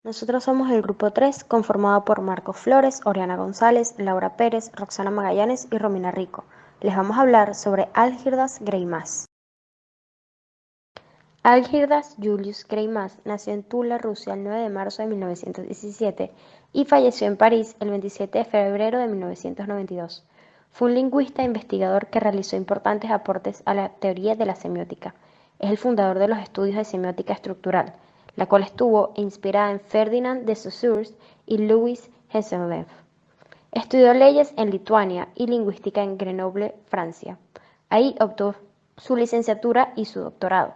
Nosotros somos el grupo 3, conformado por Marcos Flores, Oriana González, Laura Pérez, Roxana Magallanes y Romina Rico. Les vamos a hablar sobre Algirdas Greimas. Algirdas Julius Greimas nació en Tula, Rusia, el 9 de marzo de 1917 y falleció en París el 27 de febrero de 1992. Fue un lingüista e investigador que realizó importantes aportes a la teoría de la semiótica. Es el fundador de los estudios de semiótica estructural, la cual estuvo inspirada en Ferdinand de Saussure y Louis Hesselhoff. Estudió leyes en Lituania y lingüística en Grenoble, Francia. Ahí obtuvo su licenciatura y su doctorado.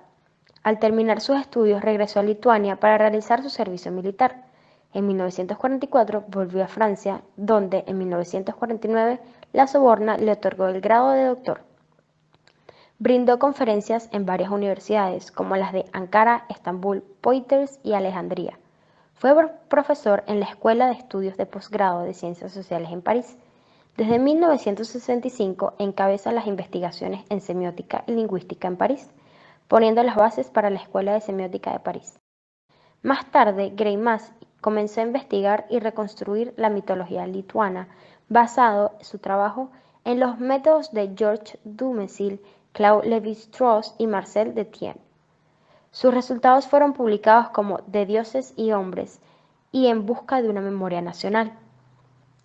Al terminar sus estudios regresó a Lituania para realizar su servicio militar. En 1944 volvió a Francia, donde en 1949 la Sorbona le otorgó el grado de doctor. Brindó conferencias en varias universidades, como las de Ankara, Estambul, Poitiers y Alejandría. Fue profesor en la Escuela de Estudios de Posgrado de Ciencias Sociales en París. Desde 1965 encabeza las investigaciones en semiótica y lingüística en París, poniendo las bases para la Escuela de Semiótica de París. Más tarde, Greimas comenzó a investigar y reconstruir la mitología lituana, basado su trabajo en los métodos de Georges Dumézil, Claude Lévi-Strauss y Marcel Detienne. Sus resultados fueron publicados como De dioses y hombres y En busca de una memoria nacional.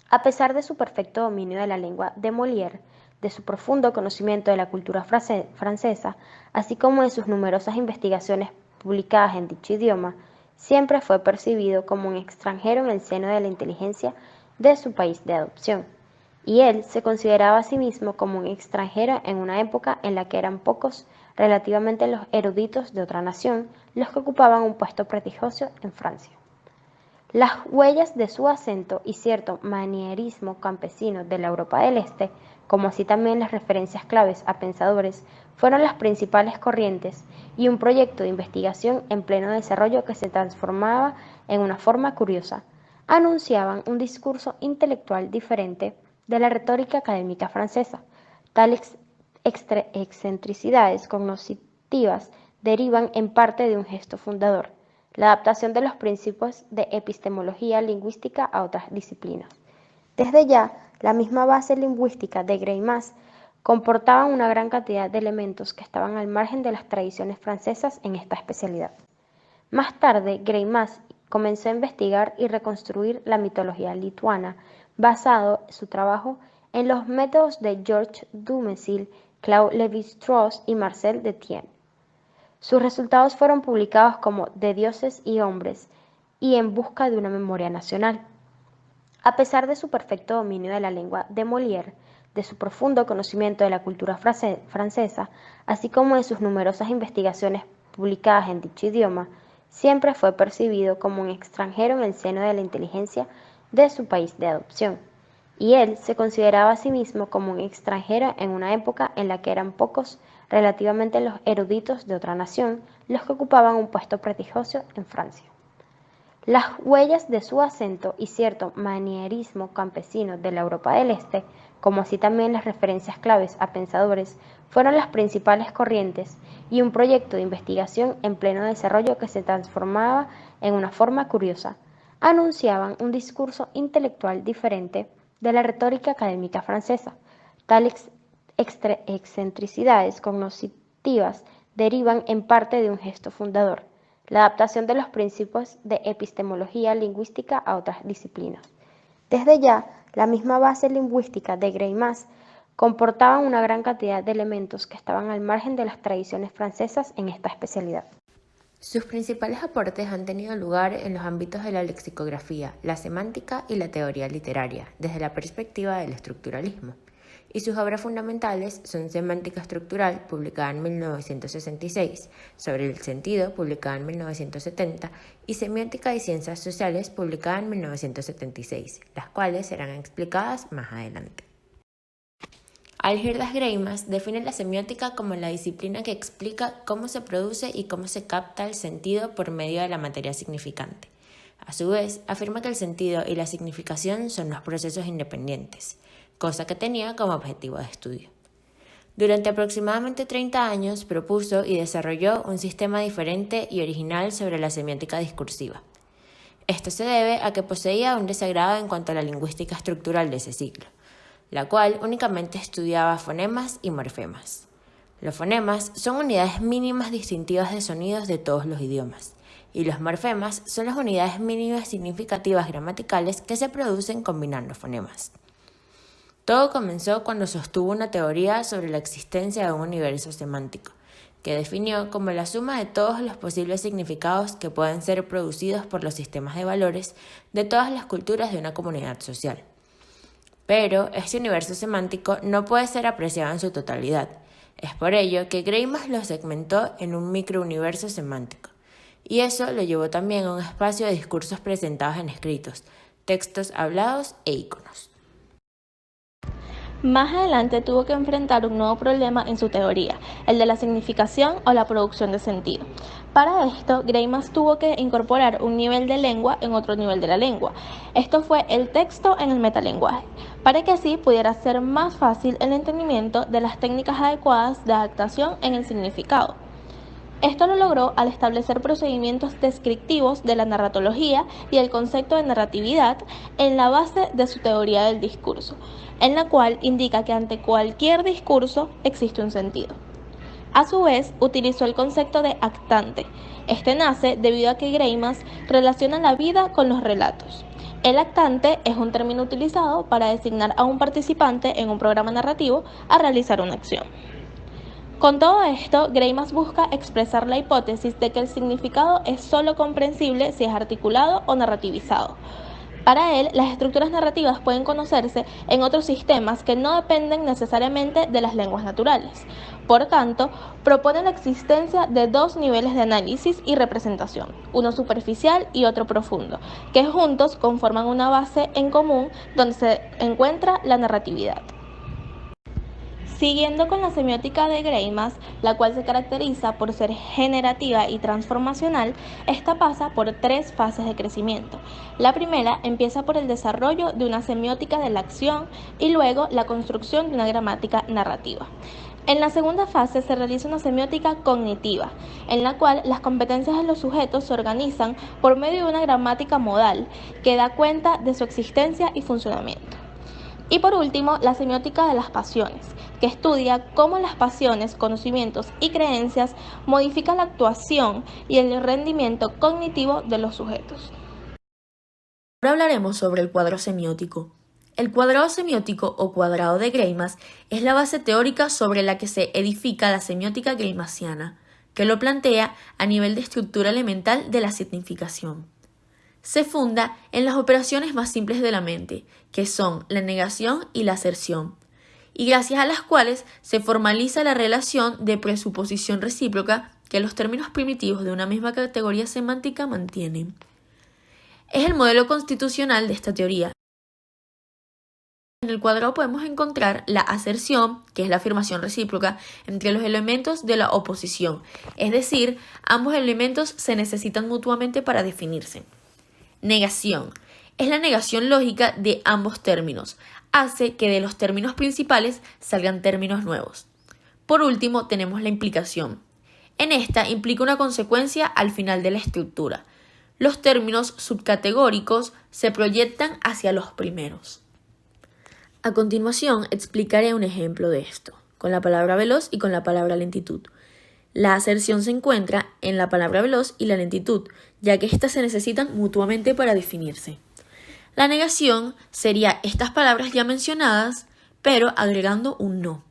A pesar de su perfecto dominio de la lengua de Molière, de su profundo conocimiento de la cultura francesa, así como de sus numerosas investigaciones publicadas en dicho idioma, siempre fue percibido como un extranjero en el seno de la inteligencia de su país de adopción, y él se consideraba a sí mismo como un extranjero en una época en la que eran pocos relativamente los eruditos de otra nación los que ocupaban un puesto prestigioso en Francia. Las huellas de su acento y cierto manierismo campesino de la Europa del Este, como así también las referencias claves a pensadores, fueron las principales corrientes y un proyecto de investigación en pleno desarrollo que se transformaba en una forma curiosa. Anunciaban un discurso intelectual diferente de la retórica académica francesa. Tales excentricidades cognitivas derivan en parte de un gesto fundador, la adaptación de los principios de epistemología lingüística a otras disciplinas. Desde ya, la misma base lingüística de Greimas comportaba una gran cantidad de elementos que estaban al margen de las tradiciones francesas en esta especialidad. Más tarde, Greimas comenzó a investigar y reconstruir la mitología lituana, basado su trabajo en los métodos de Georges Dumézil, Claude Lévi-Strauss y Marcel Detienne. Sus resultados fueron publicados como De dioses y hombres y En busca de una memoria nacional. A pesar de su perfecto dominio de la lengua de Molière, de su profundo conocimiento de la cultura francesa, así como de sus numerosas investigaciones publicadas en dicho idioma, siempre fue percibido como un extranjero en el seno de la inteligencia de su país de adopción, y él se consideraba a sí mismo como un extranjero en una época en la que eran pocos relativamente los eruditos de otra nación los que ocupaban un puesto prestigioso en Francia. Las huellas de su acento y cierto manierismo campesino de la Europa del Este, como así también las referencias claves a pensadores, fueron las principales corrientes y un proyecto de investigación en pleno desarrollo que se transformaba en una forma curiosa. Anunciaban un discurso intelectual diferente de la retórica académica francesa. Tales excentricidades cognitivas derivan en parte de un gesto fundador, la adaptación de los principios de epistemología lingüística a otras disciplinas. Desde ya, la misma base lingüística de Greimas comportaba una gran cantidad de elementos que estaban al margen de las tradiciones francesas en esta especialidad. Sus principales aportes han tenido lugar en los ámbitos de la lexicografía, la semántica y la teoría literaria, desde la perspectiva del estructuralismo. Y sus obras fundamentales son Semántica Estructural, publicada en 1966, Sobre el sentido, publicada en 1970, y Semiótica y Ciencias Sociales, publicada en 1976, las cuales serán explicadas más adelante. Algirdas Greimas define la semiótica como la disciplina que explica cómo se produce y cómo se capta el sentido por medio de la materia significante. A su vez, afirma que el sentido y la significación son dos procesos independientes, cosa que tenía como objetivo de estudio. Durante aproximadamente 30 años propuso y desarrolló un sistema diferente y original sobre la semiótica discursiva. Esto se debe a que poseía un desagrado en cuanto a la lingüística estructural de ese siglo, la cual únicamente estudiaba fonemas y morfemas. Los fonemas son unidades mínimas distintivas de sonidos de todos los idiomas, y los morfemas son las unidades mínimas significativas gramaticales que se producen combinando fonemas. Todo comenzó cuando sostuvo una teoría sobre la existencia de un universo semántico, que definió como la suma de todos los posibles significados que pueden ser producidos por los sistemas de valores de todas las culturas de una comunidad social. Pero este universo semántico no puede ser apreciado en su totalidad. Es por ello que Greimas lo segmentó en un microuniverso semántico, y eso lo llevó también a un espacio de discursos presentados en escritos, textos hablados e iconos. Más adelante tuvo que enfrentar un nuevo problema en su teoría, el de la significación o la producción de sentido. Para esto, Greimas tuvo que incorporar un nivel de lengua en otro nivel de la lengua. Esto fue el texto en el metalenguaje, para que así pudiera ser más fácil el entendimiento de las técnicas adecuadas de adaptación en el significado. Esto lo logró al establecer procedimientos descriptivos de la narratología y el concepto de narratividad en la base de su teoría del discurso, en la cual indica que ante cualquier discurso existe un sentido. A su vez, utilizó el concepto de actante. Este nace debido a que Greimas relaciona la vida con los relatos. El actante es un término utilizado para designar a un participante en un programa narrativo a realizar una acción. Con todo esto, Greimas busca expresar la hipótesis de que el significado es solo comprensible si es articulado o narrativizado. Para él, las estructuras narrativas pueden conocerse en otros sistemas que no dependen necesariamente de las lenguas naturales. Por tanto, propone la existencia de dos niveles de análisis y representación, uno superficial y otro profundo, que juntos conforman una base en común donde se encuentra la narratividad. Siguiendo con la semiótica de Greimas, la cual se caracteriza por ser generativa y transformacional, esta pasa por tres fases de crecimiento. La primera empieza por el desarrollo de una semiótica de la acción y luego la construcción de una gramática narrativa. En la segunda fase se realiza una semiótica cognitiva, en la cual las competencias de los sujetos se organizan por medio de una gramática modal que da cuenta de su existencia y funcionamiento. Y por último, la semiótica de las pasiones, que estudia cómo las pasiones, conocimientos y creencias modifican la actuación y el rendimiento cognitivo de los sujetos. Ahora hablaremos sobre el cuadro semiótico. El cuadrado semiótico o cuadrado de Greimas es la base teórica sobre la que se edifica la semiótica greimasiana, que lo plantea a nivel de estructura elemental de la significación. Se funda en las operaciones más simples de la mente, que son la negación y la aserción, y gracias a las cuales se formaliza la relación de presuposición recíproca que los términos primitivos de una misma categoría semántica mantienen. Es el modelo constitucional de esta teoría. En el cuadrado podemos encontrar la aserción, que es la afirmación recíproca, entre los elementos de la oposición, es decir, ambos elementos se necesitan mutuamente para definirse. Negación. Es la negación lógica de ambos términos. Hace que de los términos principales salgan términos nuevos. Por último, tenemos la implicación. En esta implica una consecuencia al final de la estructura. Los términos subcategóricos se proyectan hacia los primeros. A continuación, explicaré un ejemplo de esto, con la palabra veloz y con la palabra lentitud. La aserción se encuentra en la palabra veloz y la lentitud, ya que éstas se necesitan mutuamente para definirse. La negación sería estas palabras ya mencionadas, pero agregando un no,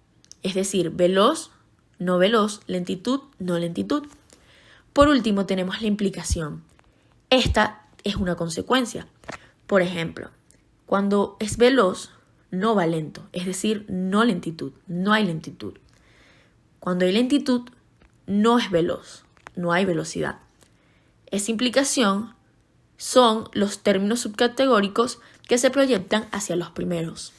es decir, veloz, no veloz, lentitud, no lentitud. Por último, tenemos la implicación. Esta es una consecuencia. Por ejemplo, cuando es veloz, no va lento, es decir, no lentitud, no hay lentitud. Cuando hay lentitud, no es veloz, no hay velocidad. Esa implicación son los términos subcategóricos que se proyectan hacia los primeros.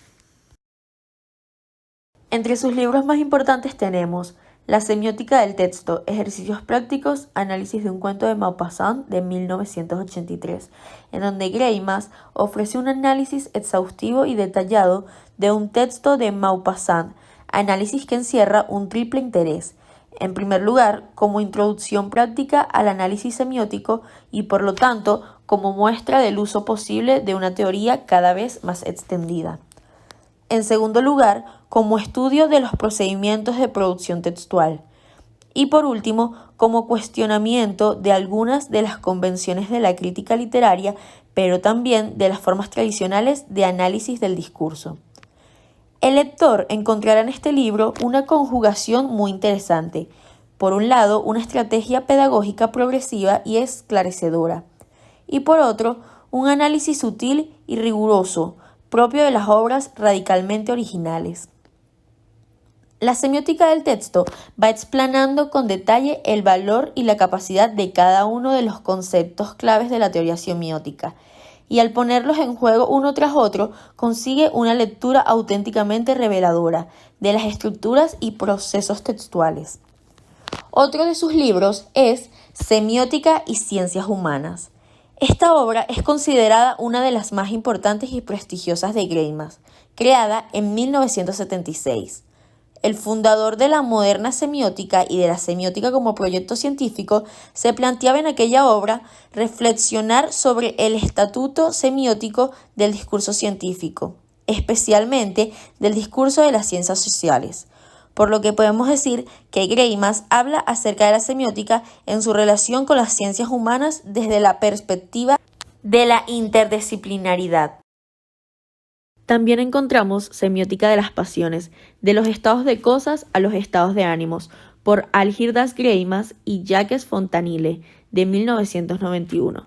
Entre sus libros más importantes tenemos La semiótica del texto, ejercicios prácticos, análisis de un cuento de Maupassant de 1983, en donde Greimas ofrece un análisis exhaustivo y detallado de un texto de Maupassant, análisis que encierra un triple interés. En primer lugar, como introducción práctica al análisis semiótico y por lo tanto como muestra del uso posible de una teoría cada vez más extendida. En segundo lugar, como estudio de los procedimientos de producción textual. Y por último, como cuestionamiento de algunas de las convenciones de la crítica literaria, pero también de las formas tradicionales de análisis del discurso. El lector encontrará en este libro una conjugación muy interesante. Por un lado, una estrategia pedagógica progresiva y esclarecedora, y por otro, un análisis sutil y riguroso, propio de las obras radicalmente originales. La semiótica del texto va explanando con detalle el valor y la capacidad de cada uno de los conceptos claves de la teoría semiótica, y al ponerlos en juego uno tras otro, consigue una lectura auténticamente reveladora de las estructuras y procesos textuales. Otro de sus libros es Semiótica y Ciencias Humanas. Esta obra es considerada una de las más importantes y prestigiosas de Greimas, creada en 1976. El fundador de la moderna semiótica y de la semiótica como proyecto científico se planteaba en aquella obra reflexionar sobre el estatuto semiótico del discurso científico, especialmente del discurso de las ciencias sociales, por lo que podemos decir que Greimas habla acerca de la semiótica en su relación con las ciencias humanas desde la perspectiva de la interdisciplinaridad. También encontramos Semiótica de las pasiones, de los estados de cosas a los estados de ánimos, por Algirdas Greimas y Jacques Fontanille, de 1991.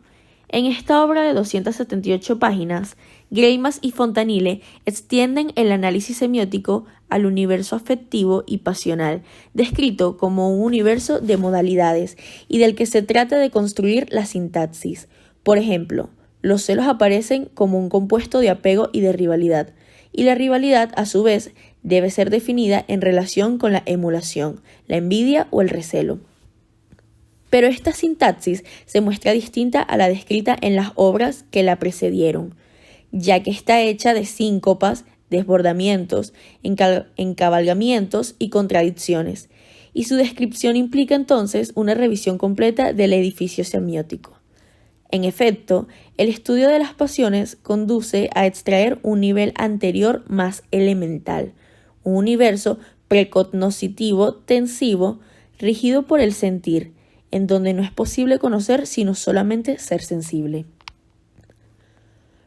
En esta obra de 278 páginas, Greimas y Fontanille extienden el análisis semiótico al universo afectivo y pasional, descrito como un universo de modalidades y del que se trata de construir la sintaxis. Por ejemplo, los celos aparecen como un compuesto de apego y de rivalidad, y la rivalidad, a su vez, debe ser definida en relación con la emulación, la envidia o el recelo. Pero esta sintaxis se muestra distinta a la descrita en las obras que la precedieron, ya que está hecha de síncopas, desbordamientos, encabalgamientos y contradicciones, y su descripción implica entonces una revisión completa del edificio semiótico. En efecto, el estudio de las pasiones conduce a extraer un nivel anterior más elemental, un universo precognoscitivo tensivo, rigido por el sentir, en donde no es posible conocer sino solamente ser sensible.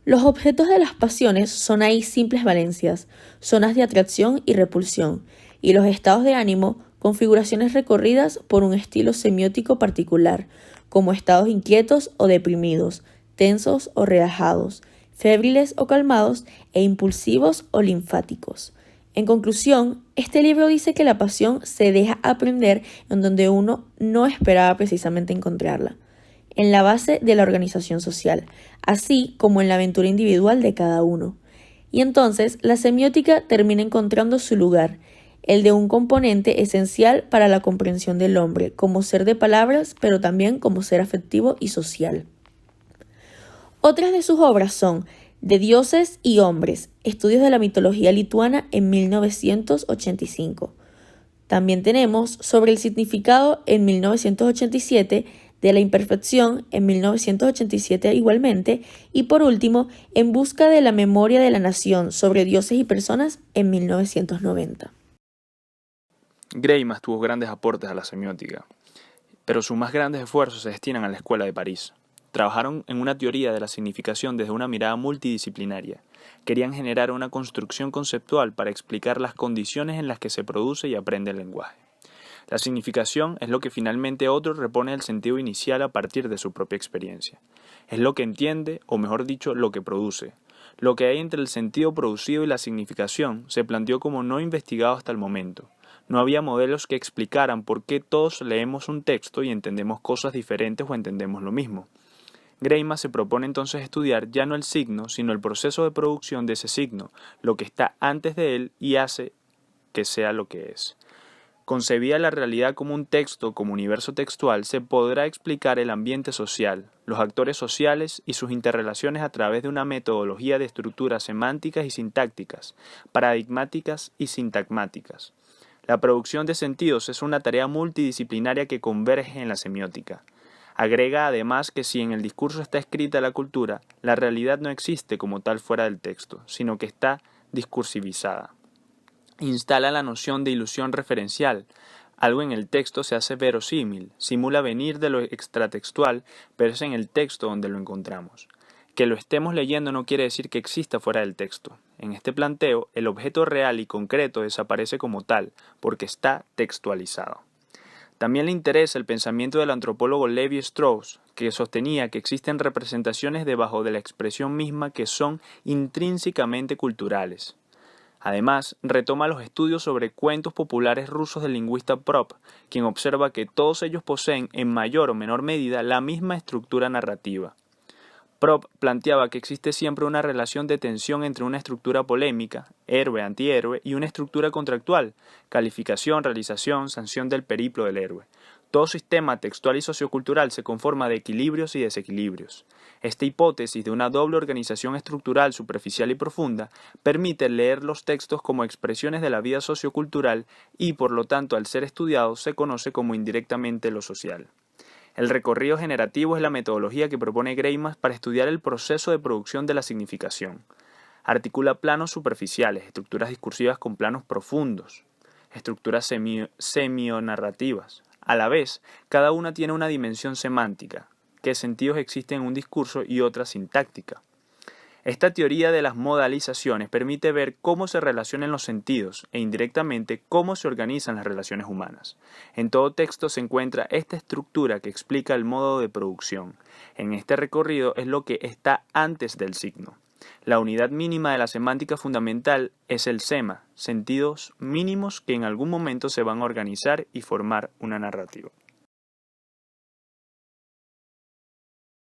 Los objetos de las pasiones son ahí simples valencias, zonas de atracción y repulsión, y los estados de ánimo, configuraciones recorridas por un estilo semiótico particular, como estados inquietos o deprimidos, tensos o relajados, febriles o calmados e impulsivos o linfáticos. En conclusión, este libro dice que la pasión se deja aprender en donde uno no esperaba precisamente encontrarla, en la base de la organización social, así como en la aventura individual de cada uno. Y entonces la semiótica termina encontrando su lugar, el de un componente esencial para la comprensión del hombre, como ser de palabras, pero también como ser afectivo y social. Otras de sus obras son De dioses y hombres, estudios de la mitología lituana en 1985. También tenemos Sobre el significado en 1987, De la imperfección en 1987 igualmente, y por último, En busca de la memoria de la nación sobre dioses y personas en 1990. Greimas tuvo grandes aportes a la semiótica, pero sus más grandes esfuerzos se destinan a la Escuela de París. Trabajaron en una teoría de la significación desde una mirada multidisciplinaria. Querían generar una construcción conceptual para explicar las condiciones en las que se produce y aprende el lenguaje. La significación es lo que finalmente otro repone el sentido inicial a partir de su propia experiencia. Es lo que entiende, o mejor dicho, lo que produce. Lo que hay entre el sentido producido y la significación se planteó como no investigado hasta el momento. No había modelos que explicaran por qué todos leemos un texto y entendemos cosas diferentes o entendemos lo mismo. Greimas se propone entonces estudiar ya no el signo, sino el proceso de producción de ese signo, lo que está antes de él y hace que sea lo que es. Concebida la realidad como un texto, como universo textual, se podrá explicar el ambiente social, los actores sociales y sus interrelaciones a través de una metodología de estructuras semánticas y sintácticas, paradigmáticas y sintagmáticas. La producción de sentidos es una tarea multidisciplinaria que converge en la semiótica. Agrega además que si en el discurso está escrita la cultura, la realidad no existe como tal fuera del texto, sino que está discursivizada. Instala la noción de ilusión referencial. Algo en el texto se hace verosímil, simula venir de lo extratextual, pero es en el texto donde lo encontramos. Que lo estemos leyendo no quiere decir que exista fuera del texto. En este planteo, el objeto real y concreto desaparece como tal, porque está textualizado. También le interesa el pensamiento del antropólogo Levi Strauss, que sostenía que existen representaciones debajo de la expresión misma que son intrínsecamente culturales. Además, retoma los estudios sobre cuentos populares rusos del lingüista Prop, quien observa que todos ellos poseen en mayor o menor medida la misma estructura narrativa. Prop planteaba que existe siempre una relación de tensión entre una estructura polémica, héroe-antihéroe, y una estructura contractual, calificación, realización, sanción del periplo del héroe. Todo sistema textual y sociocultural se conforma de equilibrios y desequilibrios. Esta hipótesis de una doble organización estructural superficial y profunda permite leer los textos como expresiones de la vida sociocultural y, por lo tanto, al ser estudiado, se conoce como indirectamente lo social. El recorrido generativo es la metodología que propone Greimas para estudiar el proceso de producción de la significación. Articula planos superficiales, estructuras discursivas con planos profundos, estructuras semionarrativas. A la vez, cada una tiene una dimensión semántica, qué sentidos existen en un discurso y otra sintáctica. Esta teoría de las modalizaciones permite ver cómo se relacionan los sentidos e indirectamente cómo se organizan las relaciones humanas. En todo texto se encuentra esta estructura que explica el modo de producción. En este recorrido es lo que está antes del signo. La unidad mínima de la semántica fundamental es el sema, sentidos mínimos que en algún momento se van a organizar y formar una narrativa.